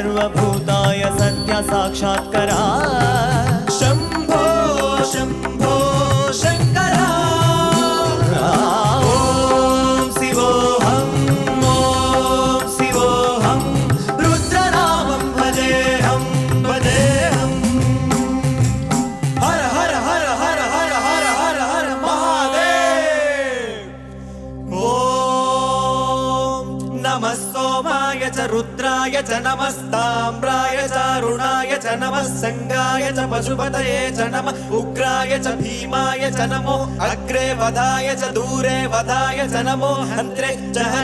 सर्वभूताय सत्य साक्षात्करा शंभो शंभो शंकरा ॐ शिवोऽहं रुद्रनामं भजेऽहं भजेऽहं हर हर हर हर हर हर हर हर महादेव ॐ नमः सोमाय च रुद्राय च नमस्ताम्राय च अरुणाय च नमः संगाय च पशुपतये च नमः उग्राय च भीमाय च नमो अग्रे वधाय च दूरे वधाय च नमो हन्त्रे च